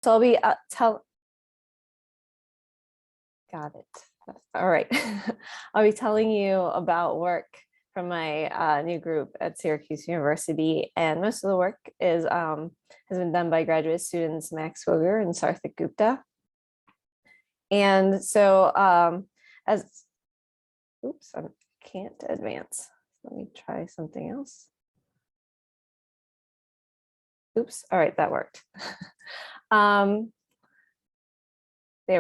So I'll be got it. All right. I'll be telling you about work from my new group at Syracuse University, and most of the work is has been done by graduate students Max Woger and Sarthik Gupta. And so oops, I can't advance. Let me try something else. Oops, all right, that worked. There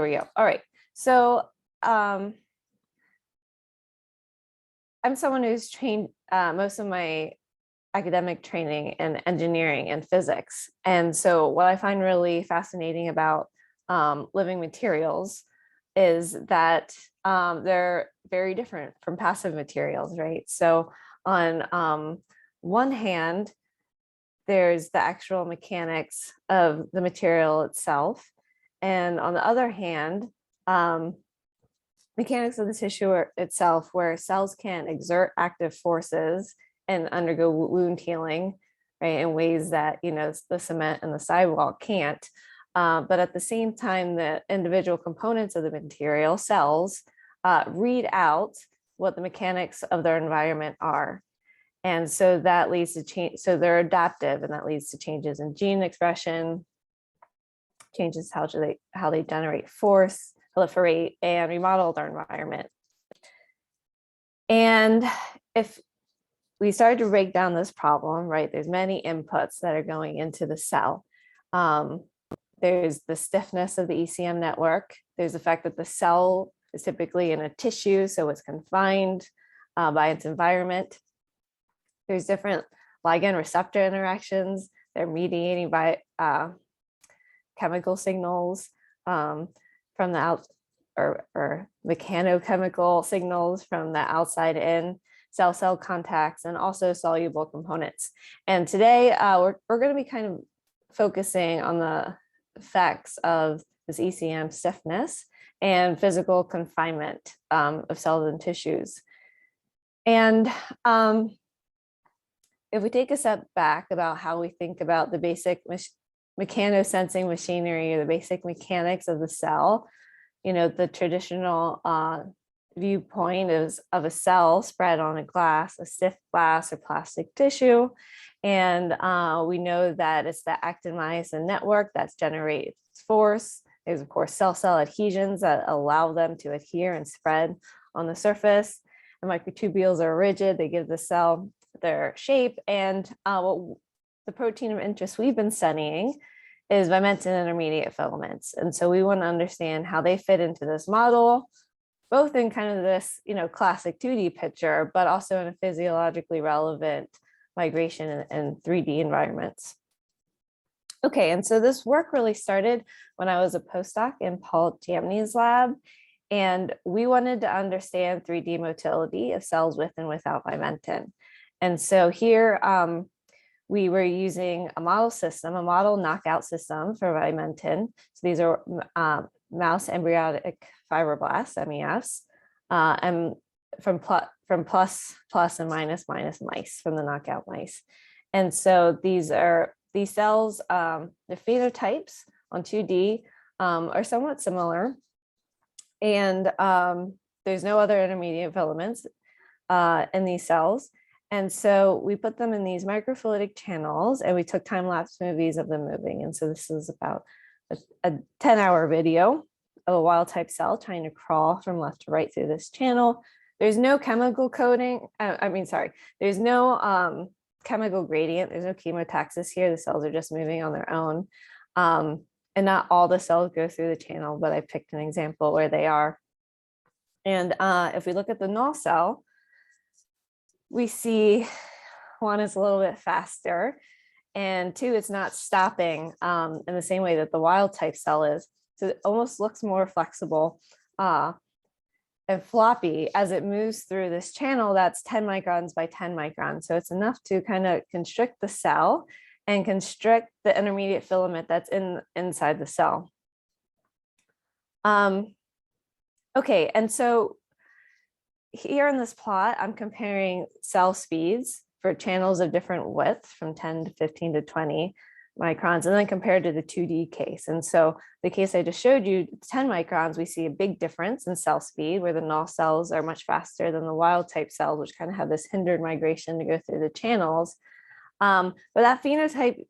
we go. All right, so I'm someone who's trained most of my academic training in engineering and physics. And so what I find really fascinating about living materials is that they're very different from passive materials, right? So on one hand, there's the actual mechanics of the material itself. And on the other hand, mechanics of the tissue itself, where cells can exert active forces and undergo wound healing, right, in ways that, you know, the cement and the sidewalk can't. But at the same time, the individual components of the material, cells, read out what the mechanics of their environment are. And so that leads to change. So they're adaptive, and that leads to changes in gene expression, changes how they generate force, proliferate, and remodel their environment. And if we started to break down this problem, right, there's many inputs that are going into the cell. There's the stiffness of the ECM network. There's the fact that the cell is typically in a tissue, so it's confined by its environment. There's different ligand receptor interactions. They're mediating by chemical signals from the or mechanochemical signals from the outside in, cell-cell contacts, and also soluble components. And today we're going to be kind of focusing on the effects of this ECM stiffness and physical confinement of cells and tissues. And if we take a step back about how we think about the basic mechanosensing machinery, or the basic mechanics of the cell, you know, the traditional viewpoint is of a cell spread on a stiff glass or plastic tissue. And we know that it's the actin-myosin network that generates force. There's, of course, cell-cell adhesions that allow them to adhere and spread on the surface. The microtubules are rigid. They give the cell their shape. And the protein of interest we've been studying is Vimentin intermediate filaments. And so we want to understand how they fit into this model, both in kind of this, you know, classic 2D picture, but also in a physiologically relevant migration and 3D environments. Okay, and so this work really started when I was a postdoc in Paul Jamney's lab, and we wanted to understand 3D motility of cells with and without Vimentin. And so here we were using a model system, a model knockout system for Vimentin. So these are mouse embryonic fibroblasts, MEFs, and from plus and minus mice, from the knockout mice. And so these cells, the phenotypes on 2D are somewhat similar. And there's no other intermediate filaments in these cells. And so we put them in these microfluidic channels, and we took time-lapse movies of them moving. And so this is about a 10-hour video of a wild-type cell trying to crawl from left to right through this channel. There's no chemical coding. There's no chemical gradient. There's no chemotaxis here. The cells are just moving on their own. And not all the cells go through the channel, but I picked an example where they are. And if we look at the null cell, we see one is a little bit faster, and two, it's not stopping in the same way that the wild type cell is. So it almost looks more flexible and floppy as it moves through this channel that's 10 microns by 10 microns. So it's enough to kind of constrict the cell and constrict the intermediate filament that's inside the cell. Okay, and so here in this plot, I'm comparing cell speeds for channels of different width from 10 to 15 to 20 microns, and then compared to the 2D case. And so the case I just showed you, 10 microns, we see a big difference in cell speed, where the null cells are much faster than the wild type cells, which kind of have this hindered migration to go through the channels. But that phenotype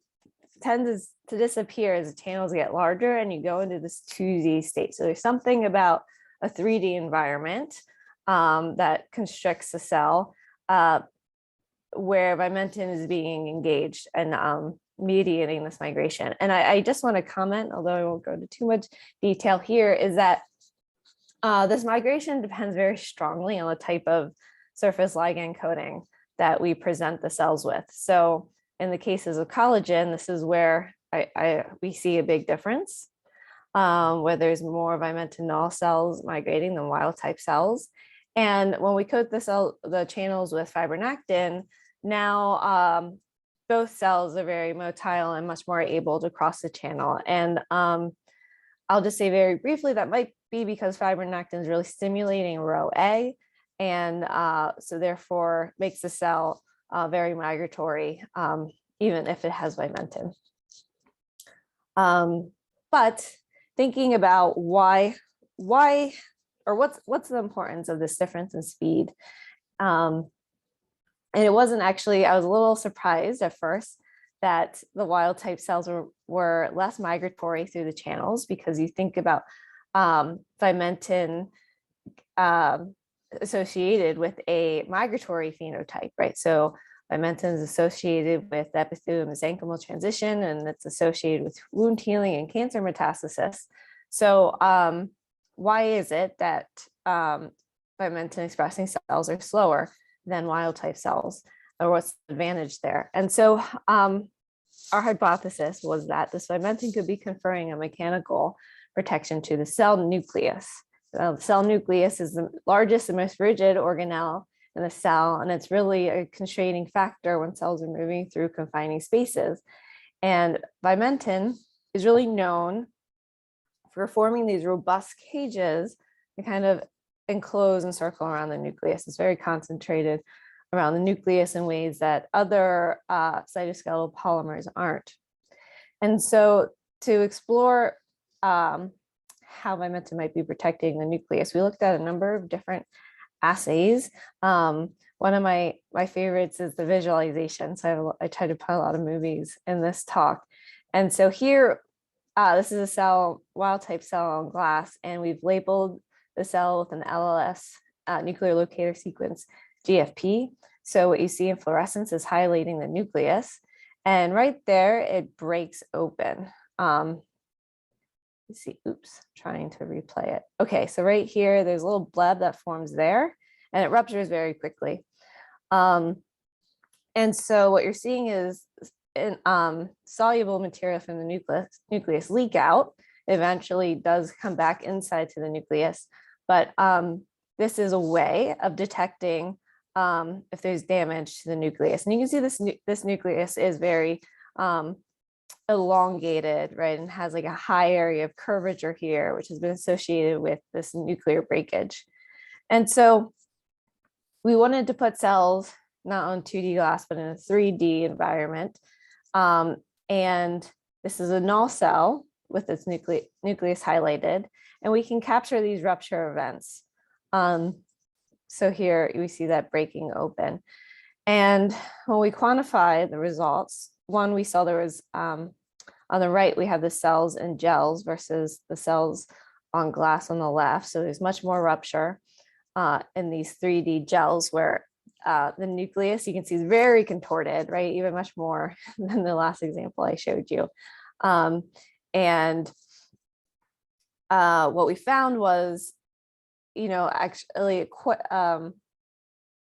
tends to disappear as the channels get larger and you go into this 2D state. So there's something about a 3D environment that constricts the cell, where Vimentin is being engaged and mediating this migration. And I just want to comment, although I won't go into too much detail here, is that this migration depends very strongly on the type of surface ligand coating that we present the cells with. So in the cases of collagen, this is where we see a big difference, where there's more Vimentin null cells migrating than wild type cells. And when we coat the channels with fibronectin, now both cells are very motile and much more able to cross the channel. And I'll just say very briefly, that might be because fibronectin is really stimulating row A, and so therefore makes the cell very migratory, even if it has Vimentin. But thinking about why, or what's the importance of this difference in speed? And it wasn't actually, I was a little surprised at first that the wild type cells were less migratory through the channels, because you think about Vimentin associated with a migratory phenotype, right? So Vimentin is associated with epithelial-mesenchymal transition, and it's associated with wound healing and cancer metastasis. So why is it that Vimentin expressing cells are slower than wild type cells, or what's the advantage there? And so our hypothesis was that this Vimentin could be conferring a mechanical protection to the cell nucleus. The cell nucleus is the largest and most rigid organelle in the cell, and it's really a constraining factor when cells are moving through confining spaces. And Vimentin is really known for forming these robust cages to kind of enclose and circle around the nucleus. It's very concentrated around the nucleus in ways that other cytoskeletal polymers aren't. And so to explore how Vimentin might be protecting the nucleus, we looked at a number of different assays. One of my favorites is the visualization. So I try to put a lot of movies in this talk. And so here, this is a cell, wild type cell on glass, and we've labeled the cell with an LLS nuclear locator sequence GFP. So what you see in fluorescence is highlighting the nucleus, and right there it breaks open. You see, oops, trying to replay it. Okay, so right here, there's a little bleb that forms there, and it ruptures very quickly. And so what you're seeing is soluble material from the nucleus leak out. Eventually does come back inside to the nucleus, but this is a way of detecting if there's damage to the nucleus. And you can see this nucleus is very elongated, right, and has like a high area of curvature here, which has been associated with this nuclear breakage. And so we wanted to put cells not on 2D glass, but in a 3D environment. And this is a null cell with its nucleus highlighted, and we can capture these rupture events. So here we see that breaking open. And when we quantify the results, one, we saw there was, on the right, we have the cells in gels versus the cells on glass on the left. So there's much more rupture in these 3D gels, where the nucleus, you can see, is very contorted, right? Even much more than the last example I showed you. And what we found was, actually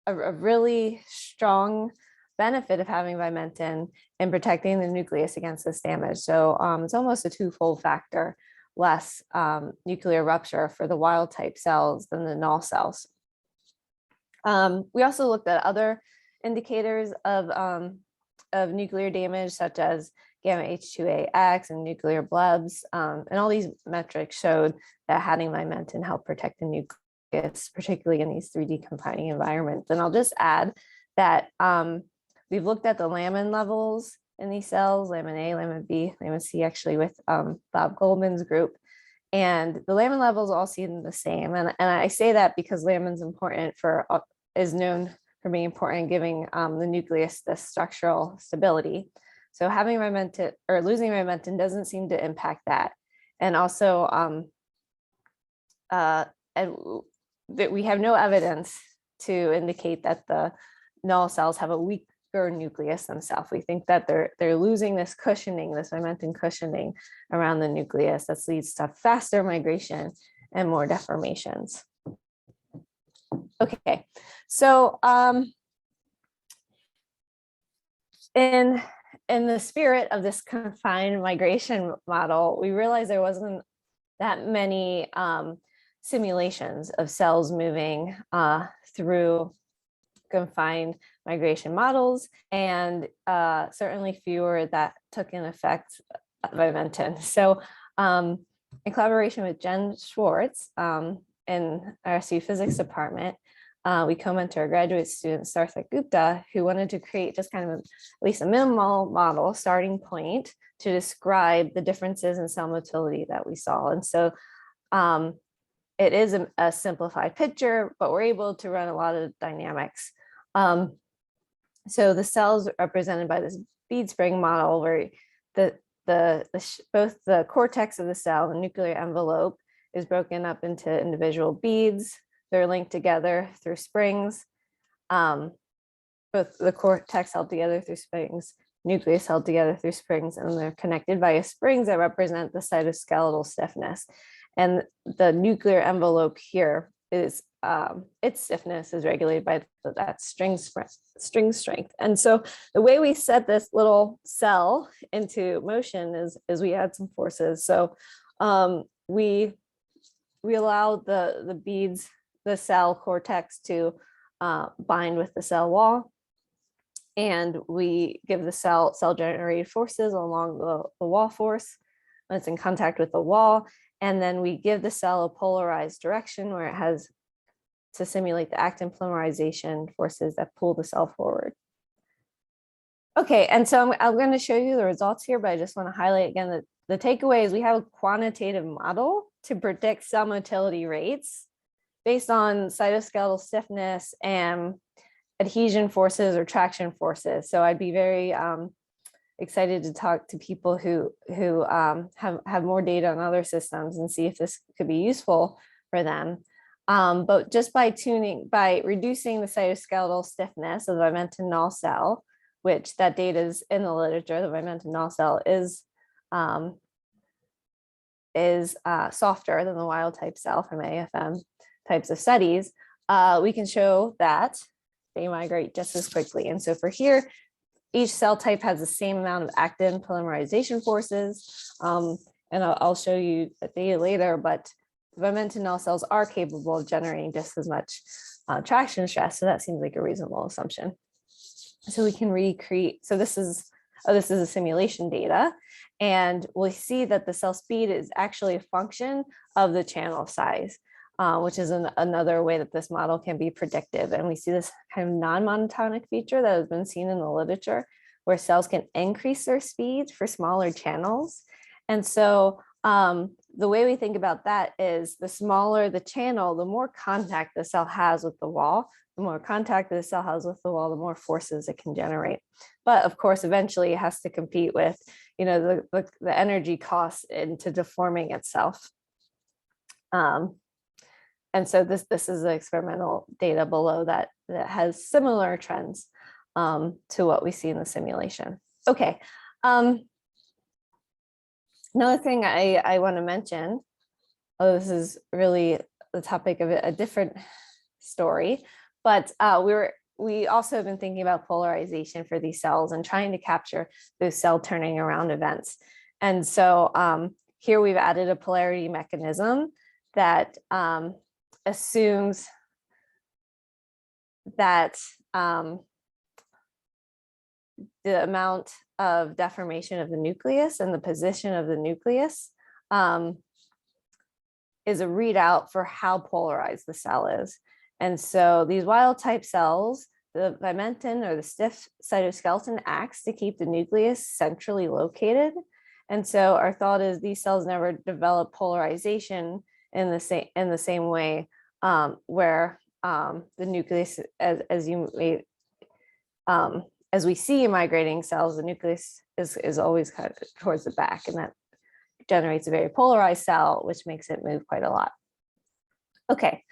a really strong benefit of having Vimentin in protecting the nucleus against this damage. So it's almost a twofold factor less nuclear rupture for the wild type cells than the null cells. We also looked at other indicators of nuclear damage, such as gamma H2AX and nuclear blebs. And all these metrics showed that having Vimentin helped protect the nucleus, particularly in these 3D confining environments. And I'll just add that we've looked at the lamin levels in these cells, lamin A, lamin B, lamin C, actually with Bob Goldman's group. And the lamin levels all seem the same. And I say that because lamin's important for, is known for being important in giving the nucleus the structural stability. So having Vimentin or losing Vimentin doesn't seem to impact that. And also, and that we have no evidence to indicate that the null cells have a weaker nucleus themselves. We think that they're losing this cushioning, this Vimentin cushioning around the nucleus that leads to faster migration and more deformations. Okay, so in the spirit of this confined migration model, we realized there wasn't that many simulations of cells moving through confined migration models, and certainly fewer that took in effect Vimentin. So in collaboration with Jen Schwartz in our RSU physics department, we co-mentor a graduate student, Sarthak Gupta, who wanted to create just kind of at least a minimal model starting point to describe the differences in cell motility that we saw. And so it is a simplified picture, but we're able to run a lot of dynamics. So the cells represented by this bead spring model, where both the cortex of the cell, the nuclear envelope, is broken up into individual beads. They're linked together through springs. Both the cortex held together through springs, nucleus held together through springs, and they're connected via springs that represent the cytoskeletal stiffness. And the nuclear envelope here is its stiffness is regulated by that string strength. And so the way we set this little cell into motion is we add some forces. So we allow the beads, the cell cortex, to bind with the cell wall, and we give the cell generated forces along the wall force when it's in contact with the wall. And then we give the cell a polarized direction where it has to simulate the actin polymerization forces that pull the cell forward. Okay, and so I'm going to show you the results here, but I just want to highlight again that the takeaway is we have a quantitative model to predict cell motility rates based on cytoskeletal stiffness and adhesion forces or traction forces. So I'd be very excited to talk to people who have more data on other systems and see if this could be useful for them. But just by reducing the cytoskeletal stiffness of the Vimentin null cell, which that data is in the literature, the Vimentin null cell is softer than the wild type cell from AFM types of studies, we can show that they migrate just as quickly. And so for here, each cell type has the same amount of actin polymerization forces. And I'll show you the data later, but Vimentin null cells are capable of generating just as much traction stress. So that seems like a reasonable assumption. So we can recreate, so this is a simulation data, and we see that the cell speed is actually a function of the channel size, which is another way that this model can be predictive. And we see this kind of non-monotonic feature that has been seen in the literature, where cells can increase their speed for smaller channels. And so the way we think about that is the smaller the channel, the more contact the cell has with the wall. The more contact the cell has with the wall, the more forces it can generate. But of course, eventually it has to compete with, the energy costs into deforming itself. And so this is the experimental data below that has similar trends to what we see in the simulation. Okay. Another thing I want to mention, this is really the topic of a different story, but we also have been thinking about polarization for these cells and trying to capture those cell turning around events. And so here we've added a polarity mechanism that assumes that the amount of deformation of the nucleus and the position of the nucleus is a readout for how polarized the cell is. And so these wild type cells the Vimentin or the stiff cytoskeleton acts to keep the nucleus centrally located. And so our thought is these cells never develop polarization in the same way, where the nucleus, as you may, as we see in migrating cells, the nucleus is always kind of towards the back, and that generates a very polarized cell, which makes it move quite a lot. Okay.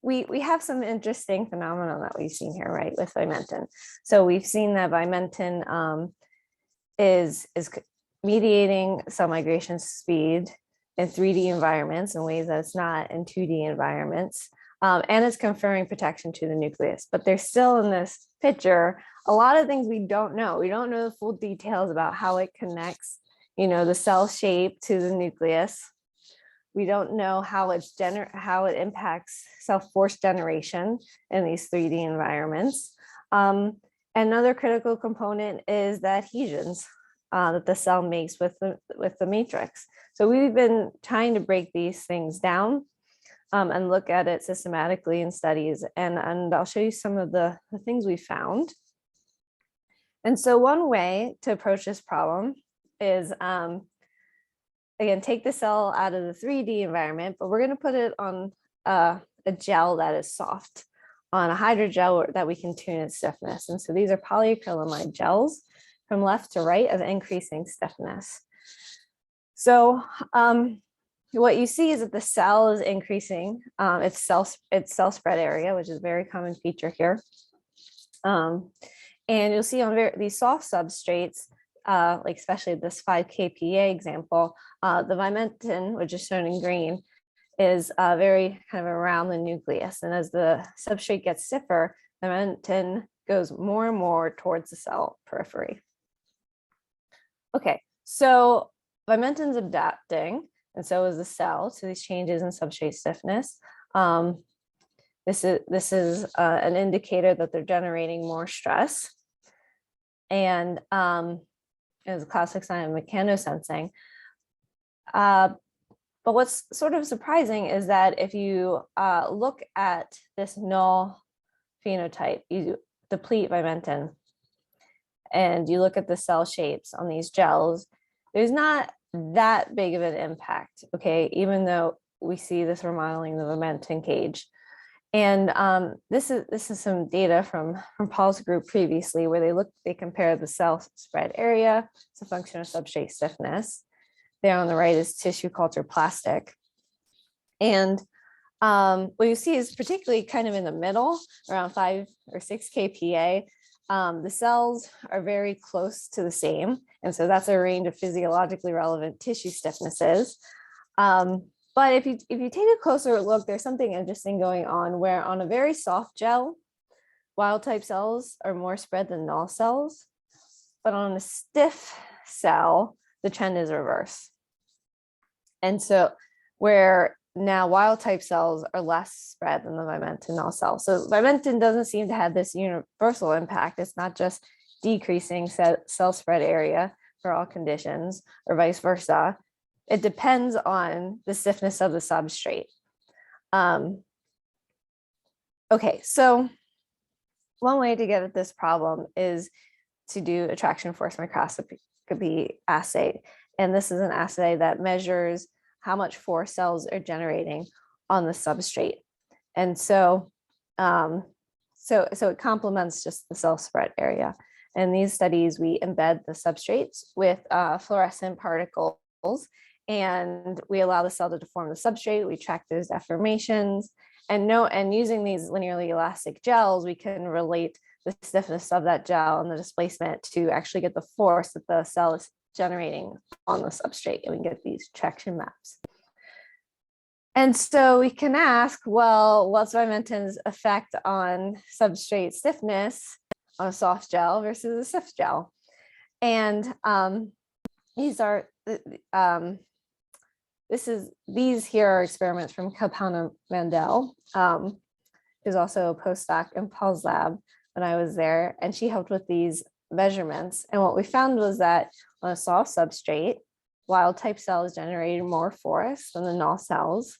We have some interesting phenomena that we've seen here, right, with Vimentin. So we've seen that Vimentin is mediating cell migration speed in 3D environments in ways that it's not in 2D environments, and it's conferring protection to the nucleus. But there's still in this picture a lot of things we don't know. We don't know the full details about how it connects, the cell shape to the nucleus. We don't know how it impacts cell force generation in these 3D environments. Another critical component is the adhesions that the cell makes with the matrix. So we've been trying to break these things down and look at it systematically in studies. And I'll show you some of the things we found. And so one way to approach this problem is, again, take the cell out of the 3D environment, but we're going to put it on a gel that is soft, on a hydrogel that we can tune its stiffness. And so these are polyacrylamide gels from left to right of increasing stiffness. So what you see is that the cell is increasing its cell spread area, which is a very common feature here. And you'll see on these soft substrates, like especially this 5 kPa example, the Vimentin, which is shown in green, is very kind of around the nucleus. And as the substrate gets stiffer, the Vimentin goes more and more towards the cell periphery. Okay, so Vimentin's adapting, and so is the cell to these changes in substrate stiffness. This is an indicator that they're generating more stress, and is a classic sign of mechanosensing. But what's sort of surprising is that if you look at this null phenotype, you deplete Vimentin, and you look at the cell shapes on these gels, there's not that big of an impact, okay, even though we see this remodeling the Vimentin cage. And this is some data from Paul's group previously, where they compare the cell spread area as a function of substrate stiffness. There on the right is tissue culture plastic. And what you see is particularly kind of in the middle, around 5 or 6 kPa, the cells are very close to the same. And so that's a range of physiologically relevant tissue stiffnesses. But if you take a closer look, there's something interesting going on where on a very soft gel, wild type cells are more spread than null cells. But on a stiff cell, the trend is reverse. And so where now wild type cells are less spread than the Vimentin null cells. So Vimentin doesn't seem to have this universal impact. It's not just decreasing cell spread area for all conditions or vice versa. It depends on the stiffness of the substrate. Okay, so one way to get at this problem is to do a traction force microscopy assay. And this is an assay that measures how much force cells are generating on the substrate. And so, so it complements just the cell spread area. In these studies, we embed the substrates with fluorescent particles, and we allow the cell to deform the substrate. We track those deformations, and using these linearly elastic gels, we can relate the stiffness of that gel and the displacement to actually get the force that the cell is generating on the substrate, and we get these traction maps. And so we can ask, well, what's Vimentin's effect on substrate stiffness on a soft gel versus a stiff gel? And these here are experiments from Kapana Mandel, who's also a postdoc in Paul's lab when I was there, and she helped with these measurements. And what we found was that on a soft substrate, wild type cells generated more force than the null cells.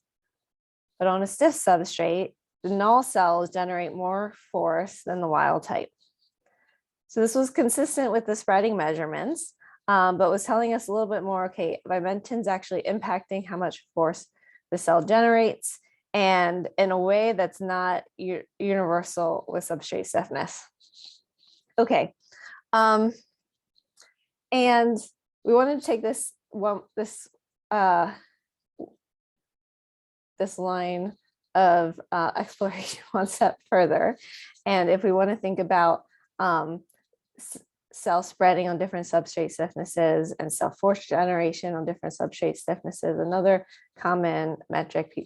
But on a stiff substrate, the null cells generate more force than the wild type. So this was consistent with the spreading measurements, but was telling us a little bit more, okay, Vimentin's actually impacting how much force the cell generates, and in a way that's not universal with substrate stiffness. Okay, and we wanted to take this line of exploration one step further, and if we want to think about cell spreading on different substrate stiffnesses and cell force generation on different substrate stiffnesses, another common metric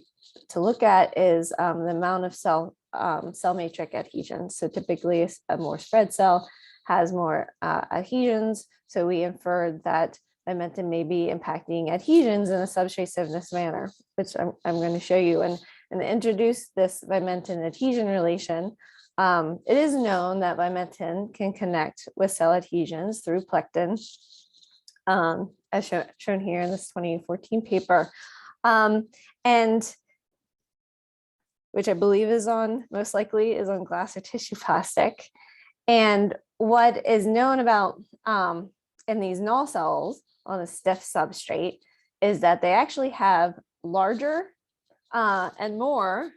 to look at is the amount of cell matrix adhesions. So typically a more spread cell has more adhesions. So we inferred that Vimentin may be impacting adhesions in a substrate stiffness manner, which I'm going to show you. And to introduce this Vimentin adhesion relation, it is known that Vimentin can connect with cell adhesions through plectin, as shown here in this 2014 paper, and which I believe is most likely is on glass or tissue plastic. And what is known about in these null cells on a stiff substrate is that they actually have larger and more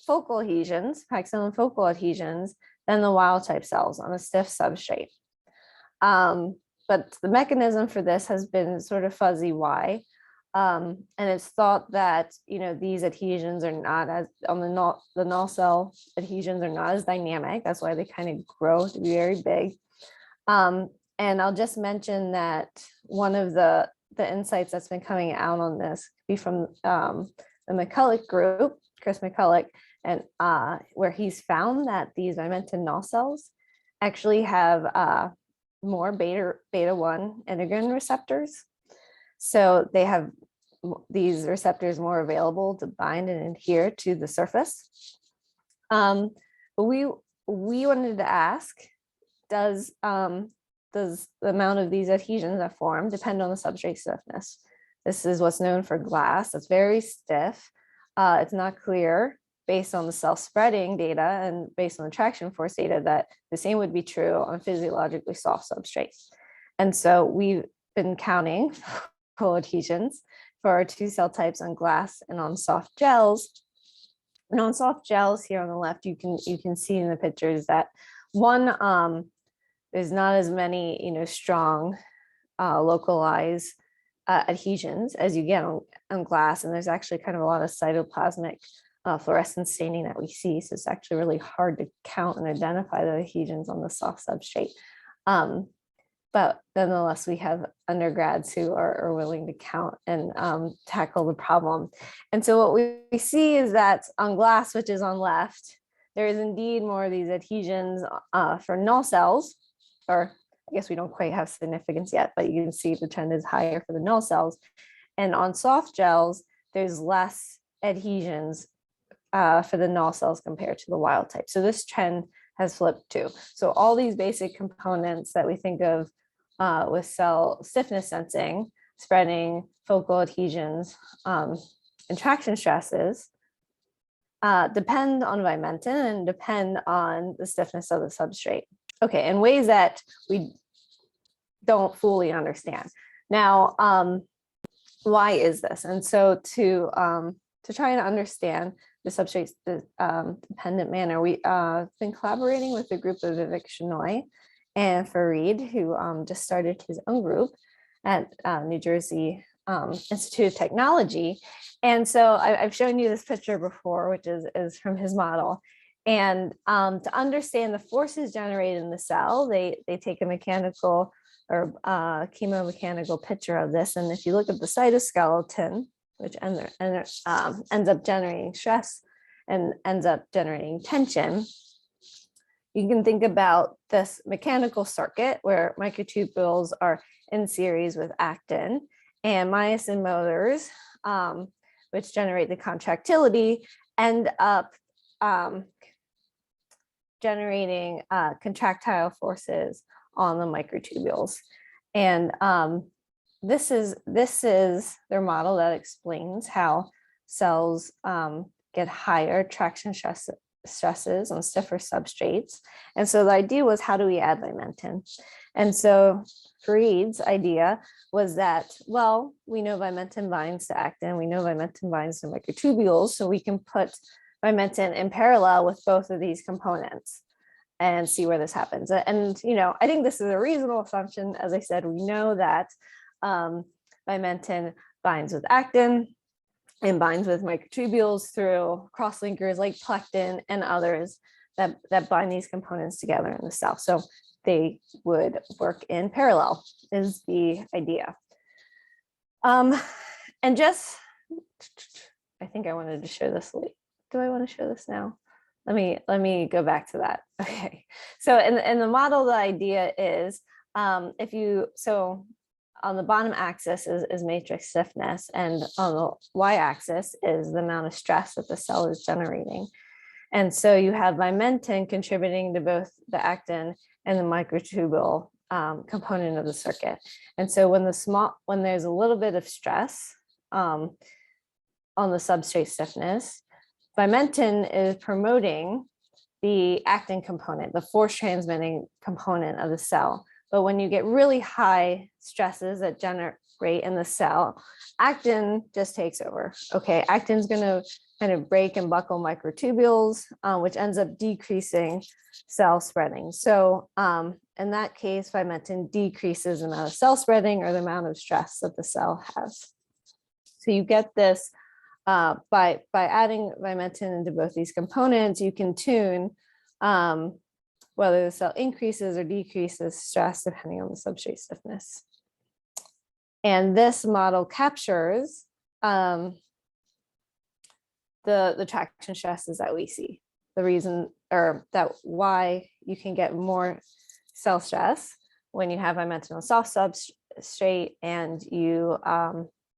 focal adhesions, paxillin focal adhesions, than the wild type cells on a stiff substrate. But the mechanism for this has been sort of fuzzy why. And it's thought that, these adhesions are not as, on the null cell adhesions are not as dynamic. That's why they kind of grow to be very big. And I'll just mention that one of the insights that's been coming out on this be from the McCulloch group, Chris McCulloch, and where he's found that these Vimentin null cells actually have more beta-1 integrin receptors. So they have these receptors more available to bind and adhere to the surface. But we wanted to ask, does the amount of these adhesions that form depend on the substrate stiffness? This is what's known for glass. It's very stiff. It's not clear based on the cell spreading data and based on the traction force data that the same would be true on physiologically soft substrates. And so we've been counting co-adhesions for our two cell types on glass and on soft gels. And on soft gels here on the left, you can see in the pictures that one, there's not as many, strong localized adhesions as you get on glass. And there's actually kind of a lot of cytoplasmic fluorescence staining that we see. So it's actually really hard to count and identify the adhesions on the soft substrate. But nonetheless, we have undergrads who are willing to count and tackle the problem. And so what we see is that on glass, which is on left, there is indeed more of these adhesions for null cells, or I guess we don't quite have significance yet, but you can see the trend is higher for the null cells. And on soft gels, there's less adhesions for the null cells compared to the wild type. So this trend has flipped too. So all these basic components that we think of with cell stiffness sensing, spreading, focal adhesions, and traction stresses depend on Vimentin and depend on the stiffness of the substrate. Okay, in ways that we don't fully understand. Now, why is this? And so to try and understand the substrate dependent manner, we've been collaborating with a group of Vivek Shenoy and Farid, who just started his own group at New Jersey Institute of Technology. And so I've shown you this picture before, which is from his model. And to understand the forces generated in the cell, they take a mechanical or chemomechanical picture of this. And if you look at the cytoskeleton, which ends up generating stress and ends up generating tension, you can think about this mechanical circuit where microtubules are in series with actin, and myosin motors, which generate the contractility, end up generating contractile forces on the microtubules. And this is their model that explains how cells get higher traction stresses on stiffer substrates. And so the idea was, how do we add Vimentin? And so Farid's idea was that, well, we know Vimentin binds to actin, we know Vimentin binds to microtubules, so we can put Vimentin in parallel with both of these components and see where this happens. And, you know, I think this is a reasonable assumption. As I said, we know that Vimentin binds with actin and binds with microtubules through cross-linkers like plectin and others that bind these components together in the cell. So they would work in parallel is the idea. And just, I think I wanted to show this. Do I want to show this now? Let me go back to that. Okay. So in the model, the idea is so on the bottom axis is matrix stiffness, and on the y-axis is the amount of stress that the cell is generating. And so you have Vimentin contributing to both the actin and the microtubule component of the circuit. And so when there's a little bit of stress on the substrate stiffness, Vimentin is promoting the actin component, the force transmitting component of the cell. But when you get really high stresses that generate in the cell, actin just takes over. Okay, actin's going to kind of break and buckle microtubules, which ends up decreasing cell spreading. So in that case, Vimentin decreases the amount of cell spreading or the amount of stress that the cell has. So you get this by adding Vimentin into both these components, you can tune whether the cell increases or decreases stress depending on the substrate stiffness. And this model captures the traction stresses that we see. The reason, or that why you can get more cell stress when you have Vimentin on soft substrate, and you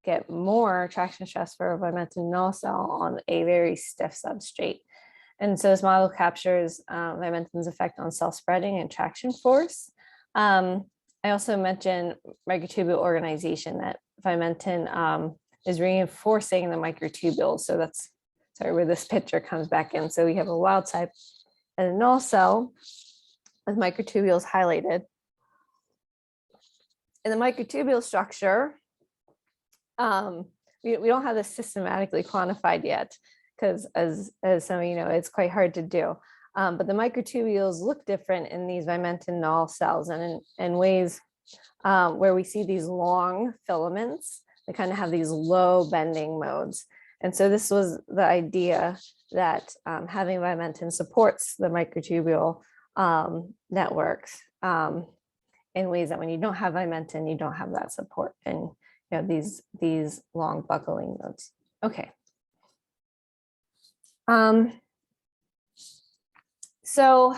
get more traction stress for Vimentin null cell on a very stiff substrate. And so this model captures Vimentin's effect on cell spreading and traction force. I also mentioned microtubule organization, that Vimentin is reinforcing the microtubules. So that's where this picture comes back in. So we have a wild type and a null cell with microtubules highlighted. In the microtubule structure, we don't have this systematically quantified yet, because as some of you know, it's quite hard to do. But the microtubules look different in these Vimentin null cells, and in ways where we see these long filaments, they kind of have these low bending modes. And so this was the idea that having Vimentin supports the microtubule networks in ways that when you don't have Vimentin, you don't have that support, and you know, these long buckling modes. Okay. So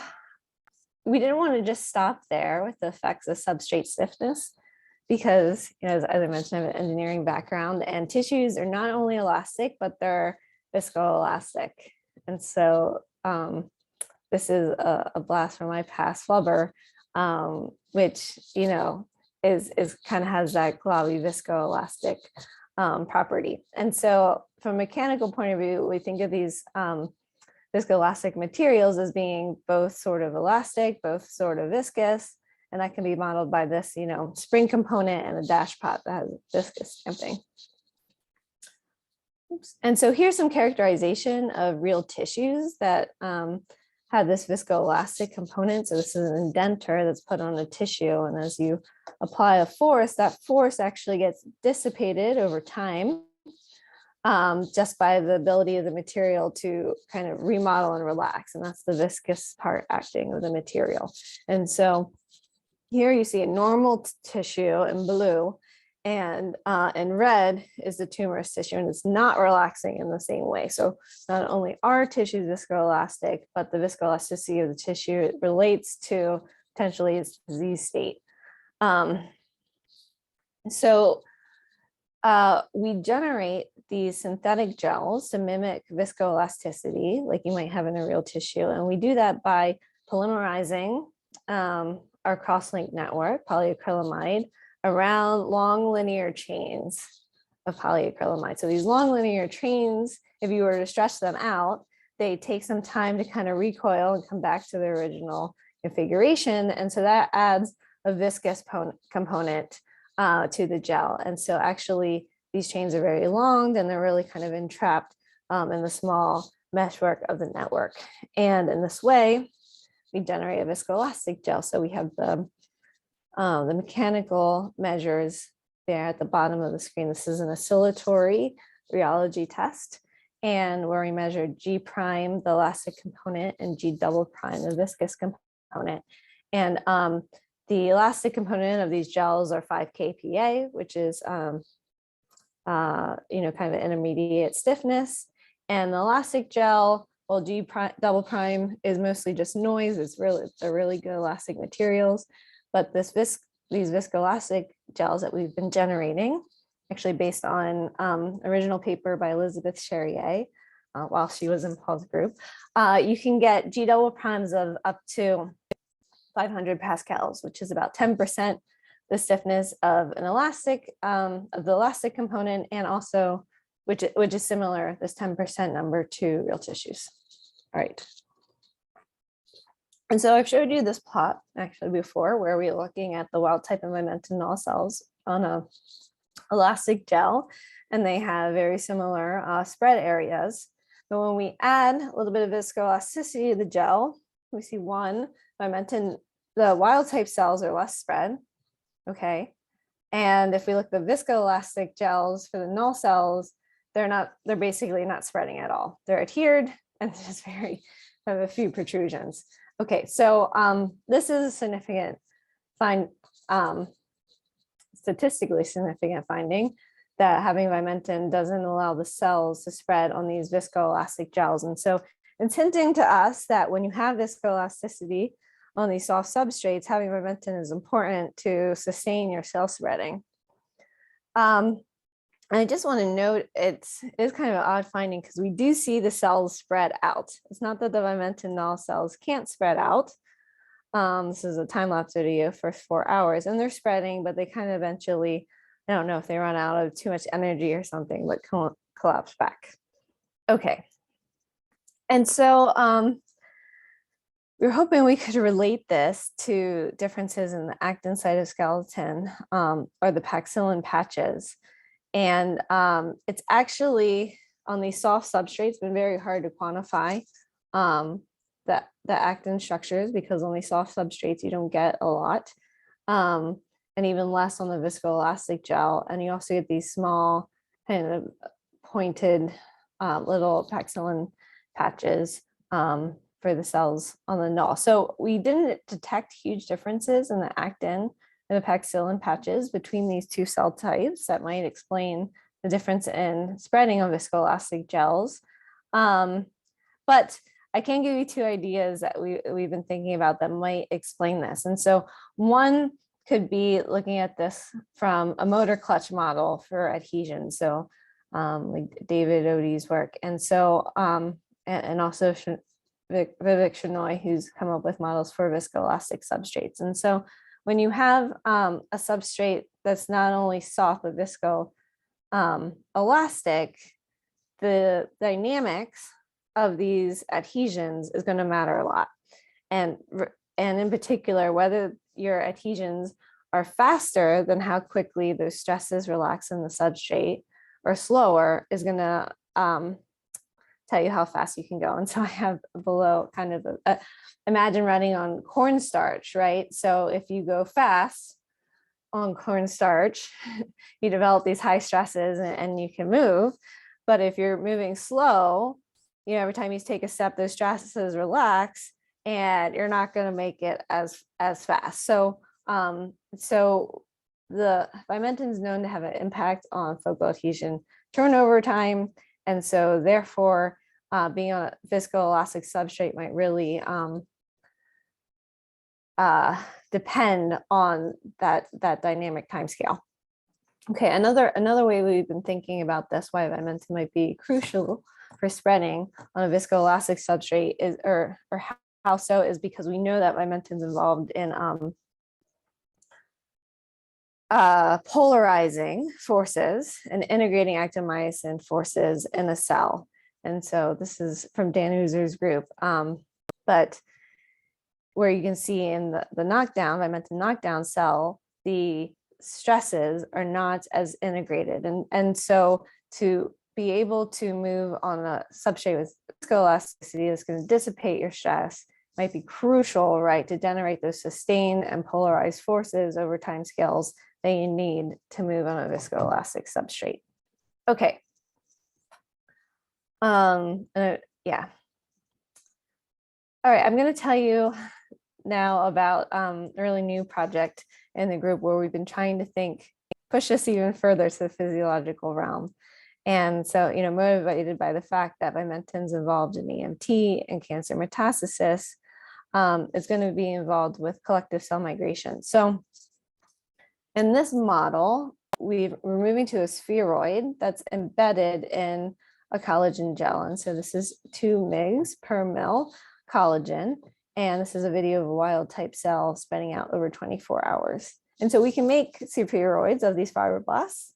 we didn't want to just stop there with the effects of substrate stiffness, because, you know, as I mentioned, I have an engineering background, and tissues are not only elastic, but they're viscoelastic. And so this is a blast from my past flubber, which, you know, is kind of has that globby viscoelastic property. And so from a mechanical point of view, we think of these viscoelastic materials as being both sort of elastic, both sort of viscous, and that can be modeled by this, you know, spring component and a dash pot that has viscous damping. Oops. And so here's some characterization of real tissues that have this viscoelastic component. So this is an indenter that's put on a tissue, and as you apply a force, that force actually gets dissipated over time, just by the ability of the material to kind of remodel and relax. And that's the viscous part acting of the material. And so here you see a normal tissue in blue, and in red is the tumorous tissue, and it's not relaxing in the same way. So not only are tissues viscoelastic, but the viscoelasticity of the tissue, it relates to potentially its disease state. So we generate these synthetic gels to mimic viscoelasticity, like you might have in a real tissue. And we do that by polymerizing our cross-link network, polyacrylamide, around long linear chains of polyacrylamide. So these long linear chains if you were to stretch them out, they take some time to kind of recoil and come back to their original configuration. And so that adds a viscous component to the gel. And so actually these chains are very long and they're really kind of entrapped in the small meshwork of the network. And in this way, we generate a viscoelastic gel. So we have the mechanical measures there at the bottom of the screen. This is an oscillatory rheology test, and where we measure G prime, the elastic component, and G double prime, the viscous component. And the elastic component of these gels are 5 kPa, which is kind of an intermediate stiffness. And the elastic gel, well, G prime, double prime is mostly just noise. They're really good elastic materials. But these viscoelastic gels that we've been generating, actually based on original paper by Elizabeth Charrier, while she was in Paul's group, you can get G double primes of up to 500 pascals, which is about 10% the stiffness of an elastic, of the elastic component, and also, which is similar, this 10% number to real tissues. All right. And so I've showed you this plot actually before, where we're looking at the wild type and Vimentin null cells on a elastic gel, and they have very similar spread areas. But when we add a little bit of viscoelasticity to the gel, we see one, Vimentin, the wild type cells are less spread, okay? And if we look at the viscoelastic gels for the null cells, they're basically not spreading at all. They're adhered and just have a few protrusions. Okay, so this is a significant statistically significant finding, that having Vimentin doesn't allow the cells to spread on these viscoelastic gels. And so it's hinting to us that when you have viscoelasticity on these soft substrates, having Vimentin is important to sustain your cell spreading. And I just want to note, it is kind of an odd finding because we do see the cells spread out. It's not that the Vimentin null cells can't spread out. This is a time-lapse video for 4 hours, and they're spreading, but they kind of eventually, I don't know if they run out of too much energy or something, but collapse back. Okay. And so we're hoping we could relate this to differences in the actin cytoskeleton or the paxillin patches. And it's actually on these soft substrates been very hard to quantify the actin structures, because on these soft substrates you don't get a lot, and even less on the viscoelastic gel. And you also get these small kind of pointed little paxillin patches for the cells on the null. So we didn't detect huge differences in the actin and the paxillin patches between these two cell types that might explain the difference in spreading of viscoelastic gels. But I can give you 2 ideas that we've been thinking about that might explain this. And so one could be looking at this from a motor clutch model for adhesion. So like David Odie's work. And so, and also Vivek Shenoy, who's come up with models for viscoelastic substrates. And so when you have a substrate that's not only soft but visco elastic, the dynamics of these adhesions is going to matter a lot. And in particular, whether your adhesions are faster than how quickly those stresses relax in the substrate, or slower, is going to tell you how fast you can go. And so I have below kind of imagine running on cornstarch, right? So if you go fast on cornstarch, you develop these high stresses and you can move. But if you're moving slow, every time you take a step, those stresses relax and you're not going to make it as fast. So the Vimentin is known to have an impact on focal adhesion turnover time. And so therefore, being on a viscoelastic substrate might really depend on that dynamic time scale. Okay, another way we've been thinking about this, why Vimentin might be crucial for spreading on a viscoelastic substrate is, or how so, is because we know that Vimentin is involved in polarizing forces and integrating actin myosin forces in a cell. And so this is from Dan Uzer's group. But where you can see in the knockdown, Vimentin knockdown cell, the stresses are not as integrated. And so to be able to move on a substrate with viscoelasticity that's going to dissipate your stress might be crucial, right, to generate those sustained and polarized forces over time scales that you need to move on a viscoelastic substrate. Okay. Yeah. All right, I'm going to tell you now about a really new project in the group where we've been trying to push this even further to the physiological realm. And so, motivated by the fact that Vimentin's involved in EMT and cancer metastasis, is going to be involved with collective cell migration. So in this model, we're moving to a spheroid that's embedded in a collagen gel. And so this is 2 mg per mil collagen. And this is a video of a wild type cell spreading out over 24 hours. And so we can make spheroids of these fibroblasts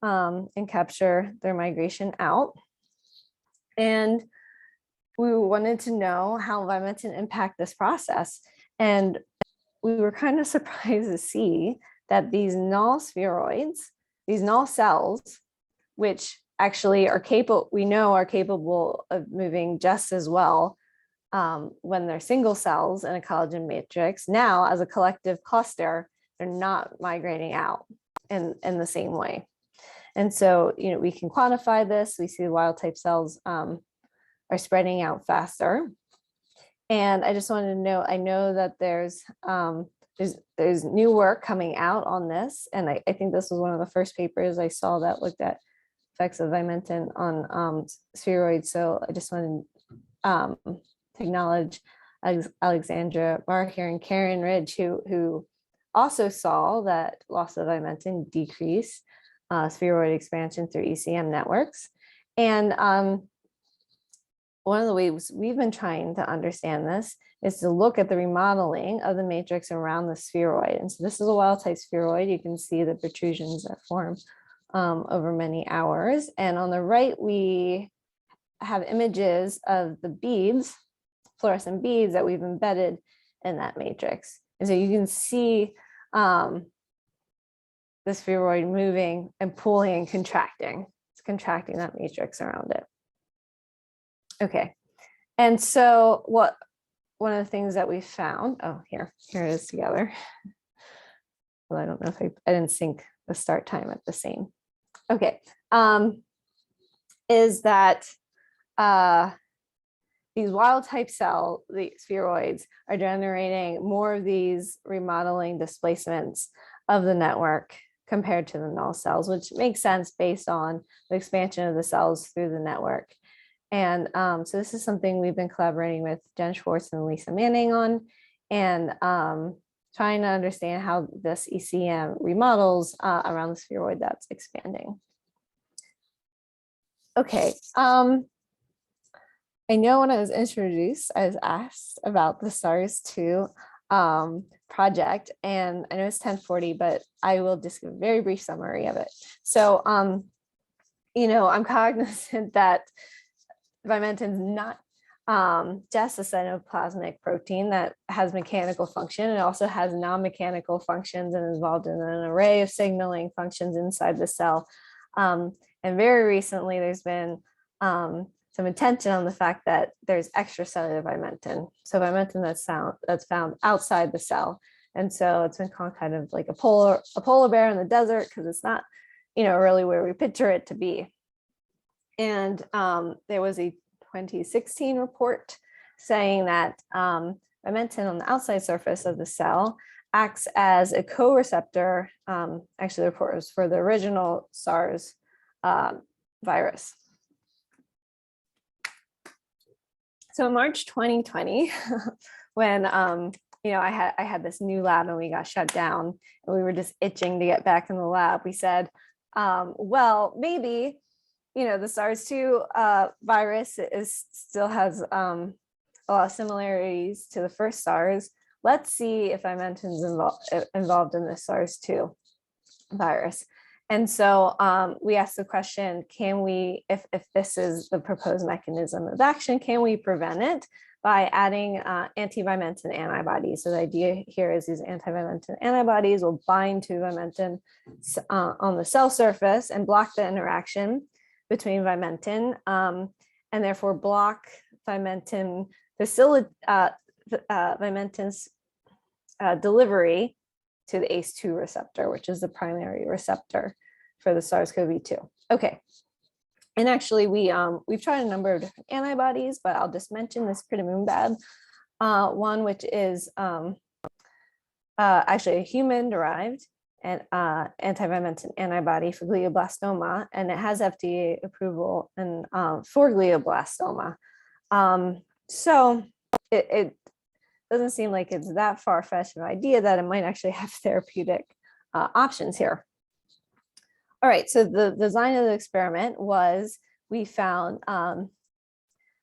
and capture their migration out. And we wanted to know how Vimentin impact this process. And we were kind of surprised to see that these null spheroids, these null cells, which actually are capable of moving just as well when they're single cells in a collagen matrix. Now, as a collective cluster, they're not migrating out in the same way. And so, we can quantify this. We see the wild type cells are spreading out faster. And I just wanted to know, I know that there's new work coming out on this. And I think this was one of the first papers I saw that looked at effects of Vimentin on spheroids. So I just wanted to acknowledge Alexandra Barker and Karen Ridge, who also saw that loss of Vimentin decrease spheroid expansion through ECM networks. And one of the ways we've been trying to understand this is to look at the remodeling of the matrix around the spheroid. And so this is a wild type spheroid. You can see the protrusions that form over many hours. And on the right, we have images of the beads, fluorescent beads that we've embedded in that matrix. And so you can see the spheroid moving and pulling and contracting. It's contracting that matrix around it. Okay. And so one of the things that we found, here it is together. Well, I don't know if I didn't sync the start time at the same. Okay. Is that these wild type the spheroids are generating more of these remodeling displacements of the network compared to the null cells, which makes sense based on the expansion of the cells through the network. And so this is something we've been collaborating with Jen Schwartz and Lisa Manning on, and trying to understand how this ECM remodels around the spheroid that's expanding. Okay. I know when I was introduced, I was asked about the SARS-2 project, and I know it's 10:40, but I will just give a very brief summary of it. So, I'm cognizant that Vimentin is not just a cytoplasmic protein that has mechanical function. It also has non-mechanical functions and is involved in an array of signaling functions inside the cell. And very recently, there's been some attention on the fact that there's extracellular Vimentin. So Vimentin that's found outside the cell. And so it's been called kind of like a polar bear in the desert, because it's not, really where we picture it to be. And there was a 2016 report saying that Vimentin on the outside surface of the cell acts as a co-receptor. Actually, the report was for the original SARS virus. So in March 2020, when I had this new lab and we got shut down and we were just itching to get back in the lab, we said, well, maybe the SARS-2 virus still has a lot of similarities to the first SARS. Let's see if Vimentin's involved in the SARS-2 virus. And so we asked the question, can we, if this is the proposed mechanism of action, can we prevent it by adding anti-Vimentin antibodies? So the idea here is these anti-Vimentin antibodies will bind to Vimentin on the cell surface and block the interaction between Vimentin and therefore block Vimentin Vimentin's delivery to the ACE2 receptor, which is the primary receptor for the SARS-CoV-2. Okay, and actually we've tried a number of different antibodies, but I'll just mention this Pitamoumbab one, which is actually a human-derived and anti-Vimentin antibody for glioblastoma, and it has FDA approval and for glioblastoma. So it doesn't seem like it's that far-fetched an idea that it might actually have therapeutic options here. All right, so the design of the experiment was we found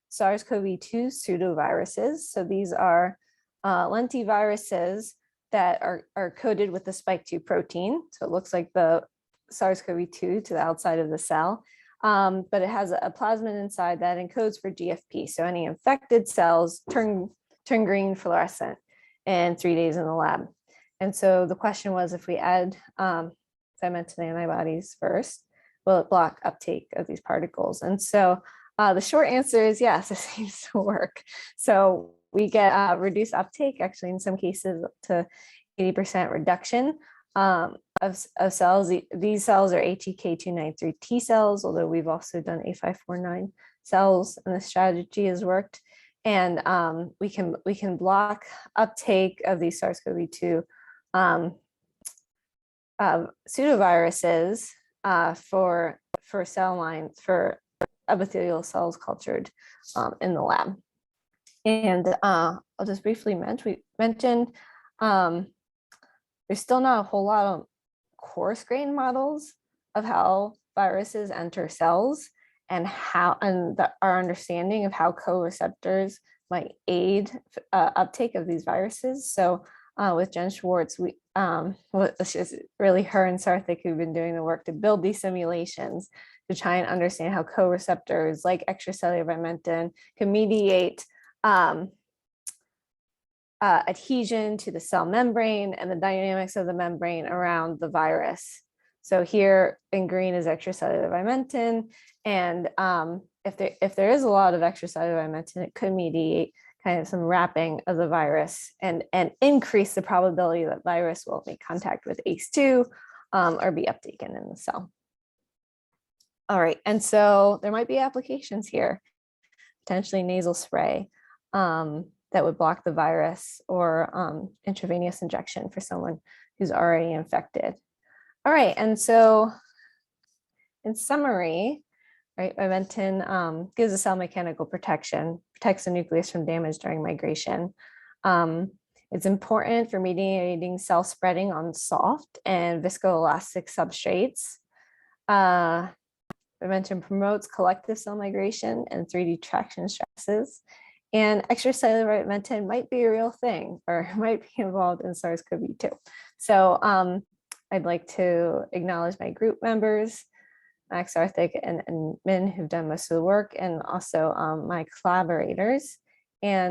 SARS-CoV-2 pseudoviruses. So these are lentiviruses that are coated with the spike-2 protein. So it looks like the SARS-CoV-2 to the outside of the cell, but it has a plasmid inside that encodes for GFP. So any infected cells turn green fluorescent in 3 days in the lab. And so the question was, if we add Vimentin antibodies first, will it block uptake of these particles? And so the short answer is yes, it seems to work. So we get reduced uptake, actually in some cases up to 80% reduction of cells. These cells are ATK293 T cells, although we've also done A549 cells, and the strategy has worked. And we can block uptake of these SARS-CoV-2 pseudoviruses for cell lines, for epithelial cells cultured in the lab. And I'll just briefly mention there's still not a whole lot of coarse grain models of how viruses enter cells and our understanding of how co-receptors might aid uptake of these viruses. So with Jen Schwartz, it's just really her and Sarthik who've been doing the work to build these simulations to try and understand how co-receptors like extracellular Vimentin can mediate adhesion to the cell membrane and the dynamics of the membrane around the virus. So here in green is extracellular Vimentin, and if there is a lot of extracellular Vimentin, it could mediate kind of some wrapping of the virus and increase the probability that virus will make contact with ACE2 or be uptaken in the cell. All right, and so there might be applications here, potentially nasal spray that would block the virus, or intravenous injection for someone who's already infected. All right, and so in summary, right, Vimentin gives a cell mechanical protection, protects the nucleus from damage during migration. It's important for mediating cell spreading on soft and viscoelastic substrates. Vimentin promotes collective cell migration and 3D traction stresses. And extracellular Vimentin might be a real thing, or might be involved in SARS-CoV-2. So I'd like to acknowledge my group members, Max, Sarthik, and Min, who've done most of the work, and also my collaborators. And